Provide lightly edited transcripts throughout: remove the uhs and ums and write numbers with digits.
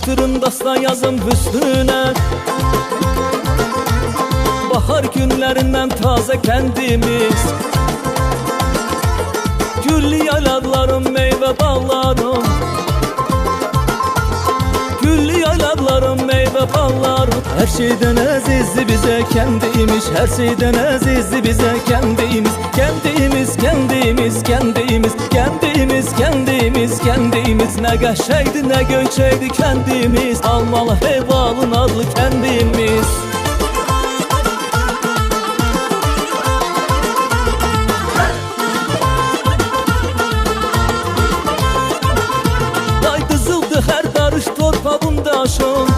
Götürün dastan yazın üstüne. Bahar günlerinden taze kendimiz. Güllü yaylalarım, meyve bağlarım. Güllü yaylalarım, meyve bağlarım. Her şeyden azizli bize kendimiz. Her şeyden azizli bize kendimiz. Kendimiz, kendimiz, kendimiz. Kendimiz, kendimiz, kendimiz. Ne qəşəngdi, ne göyçəkdi kendimiz. Almalı hevalın adlı kendimiz. Day qızıldı her darış torpağın daşın.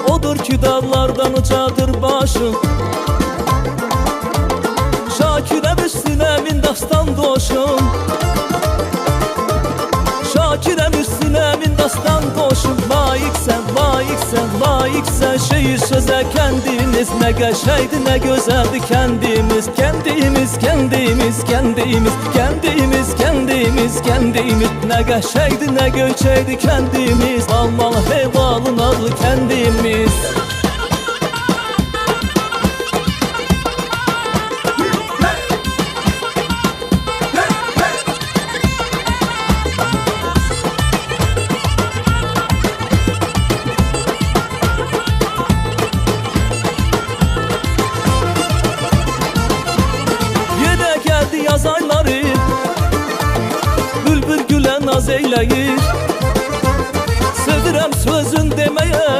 Odur ki dağlardan ucadır başın. Şakirəm üstünə min dastan doşun. Şakirəm üstünə min dastan doşun. Layiqsən, layiqsən, layiqsən şehir sözə kendimiz. Ne qəşəngdi, ne gözəldi kendimiz. Kendimiz, kendimiz, kendimiz. Kendimiz, kendimiz, kendimiz. Ne qəşəngdi, ne göyçəkdi kendimiz. Almalı hevalın adlı kendimiz. Yaz ayları bülbül gülə naz eyləyir. Sevirəm sözün deməyə,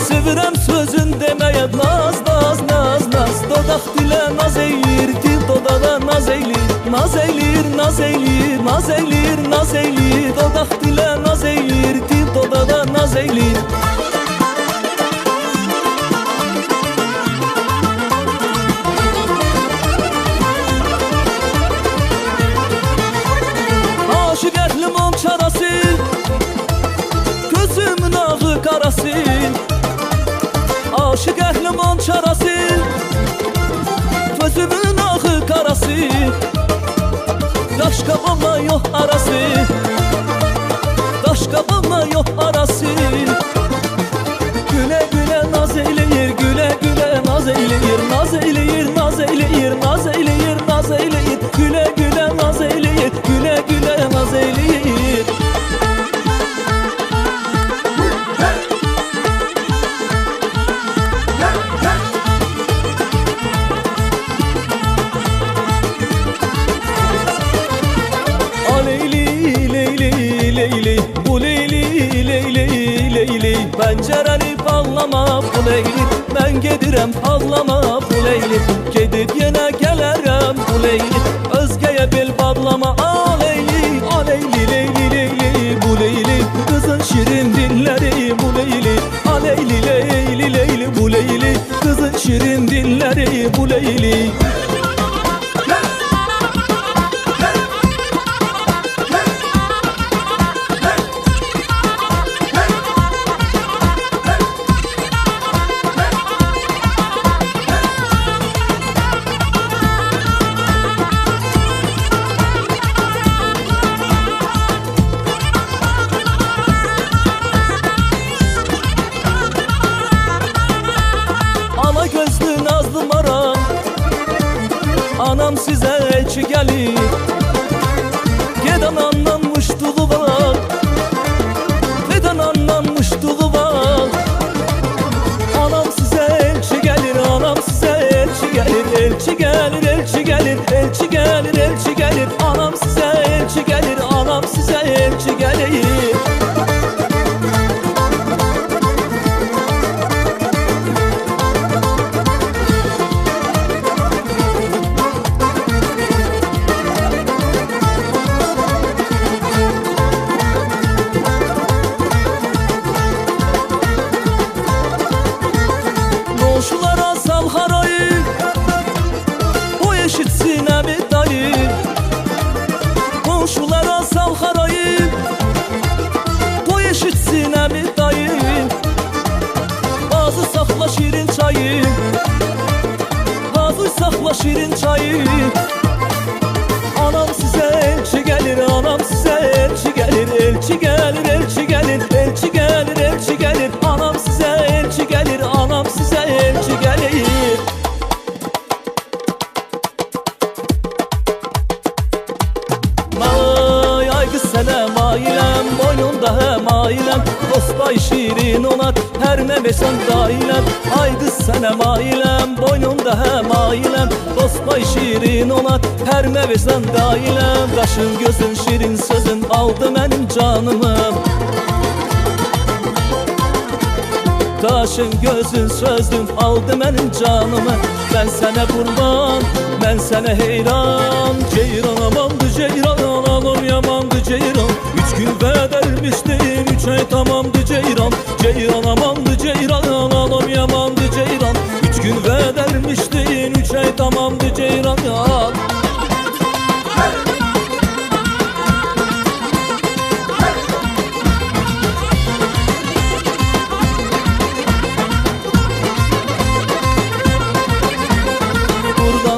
sevirəm sözün deməyə. Naz, naz, naz, naz. Dodaq dilə naz eyləyir, dil dodağa naz eyləyir. Naz eyləyir, naz eyləyir, naz eyləyir, naz eyləyir. Dodaq dilə naz eyləyir, dil dodağa naz eyləyir. Aşık əhlim on çarası, gözümün ağı qarası. Aşık əhlim on çarası, gözümün ağı qarası. Daş qabamla yox arası, daş qabamla yox arası. Gülə gülə naz eyləyir, gülə gülə naz eyləyir. Naz eyləyir, naz eyləyir, naz eyləyir, naz eyləyir. Gülə gülə naz eyləyir, gülə gülə naz eyləyir. Aleyli, leyli, leyli, bu leyli, leyli, leyli. Pəncərəni bağlama bu leyli. Mən gedirəm ağlama bu leyli. Gedib yenə gələrəm bu leyli. Özgəyə bel bağlama aleyli, aleyli, leyli, leyli, bu leyli. Kızın şirin dilləri bu leyli. Aleyli, leyli, leyli, bu leyli. Kızın şirin dilləri bu leyli. Ana gözlü nazlı maram, anam sizə elçi gəlir. Ged anandan muştulu var, ged anandan muştulu var. Anam sizə elçi gəlir, anam sizə elçi gəlir. Elçi gəlir, elçi gəlir, elçi gəlir, elçi gəlir. Anam sizə elçi gəlir, anam sizə elçi gəlir. Qonşulara sal harayı, o eşitsin əmi dayı. Qonşulara sal harayı, o eşitsin əmi dayı. Bazı saxla şirin çayı, bazı saxla şirin çayı. Anam sizə elçi gəlir, anam sizə elçi gəlir. Elçi versən dailəm. Ay qız sənə mailəm, boynumda həm ailəm. Dostpay şirin olar, hər nə versən dailəm. Qaşın gözün şirin sözün aldı mənim canımı. Qaşın gözün sözün aldı mənim canımı. Mən sənə qurban, mən sənə heyran. Ceyran amandı ceyran, alım yamandı ceyran. 3 gün vermişdin, 3 ay tamamdı ceyran. Ceyran amandı ceyran, alım yamandı ceyran. 3 gün vermişdin, 3 ay tamamdı ceyran.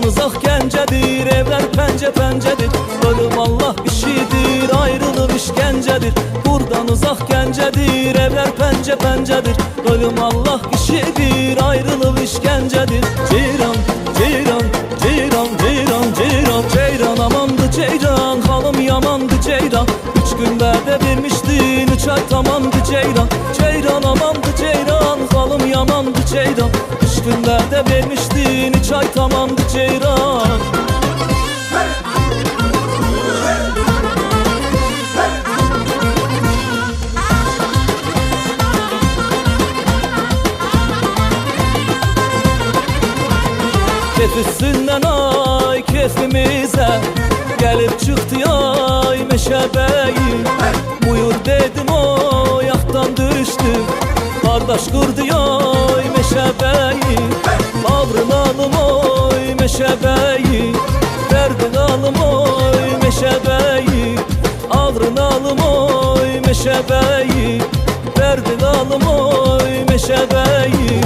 Uzaq Gəncədir, evlər pəncə-pəncədir. Ölüm Allah işidir, ayrılır işgəncədir. Buradan uzaq Gəncədir, evlər pəncə-pəncədir. Ölüm Allah işidir, ayrılır işgəncədir. Ceyran, ceyran, ceyran, ceyran, ceyran. Ceyran amandı ceyran, halım yamandı ceyran. 3 gün vədə vermişdin, 3 ay tamamdı ceyran. Ceyran amandı ceyran, halım yamandı ceyran. 3 gün vədə vermişdin, 3 ay tamamdı ceyran. Keyf üstündən ay keyfimizə gəlib çıxdı ay meşəbəyi. Buyur dedim o yaxdan düşdü, qardaş qurdu ay meşəbəyi. Bağrın alım oy meşəbəyi, dərdin alım oy meşəbəyi. Ağrın alım oy meşəbəyi, dərdin alım oy meşəbəyi.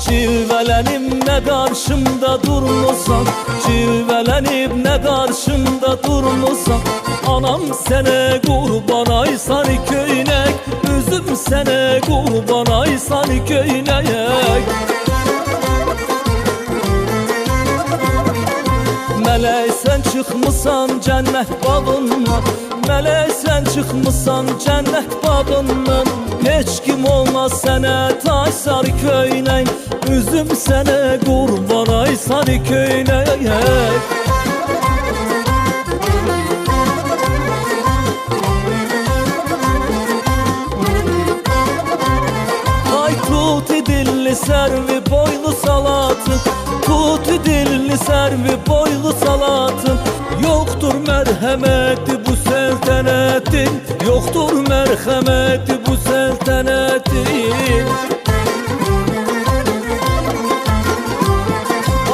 Cilvələnib nə qarşımda durmusan, cilvələnib nə qarşımda durmusan. Anam sənə qurban ay sarı köynək, üzüm sənə qurban ay sarı köynək. Mələksən çıxmısan cənnət bağından, mələksən çıxmısan cənnət bağından. Heç kim olmaz sənə tay sarı köynək, üzüm sənə qurban ay sarı köynək. Ay tuti dilli sərvi boylu salatın, tuti dilli sərvi boylu salatın. Yoxdur mərhəməti bu səltənətin, yoxdur mərhəməti bu səltənətin.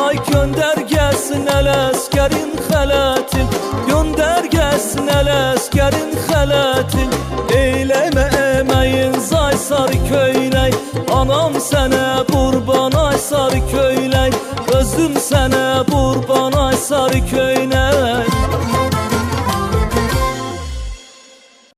Ay göndər gəlsin ələskərin xələtin, göndər gəlsin ələskərin xələtin. Eyləmə əməyin zay sarı köynək, anam sənə qurban ay sarı köynək. Özüm sənə qurban ay sarı köynək.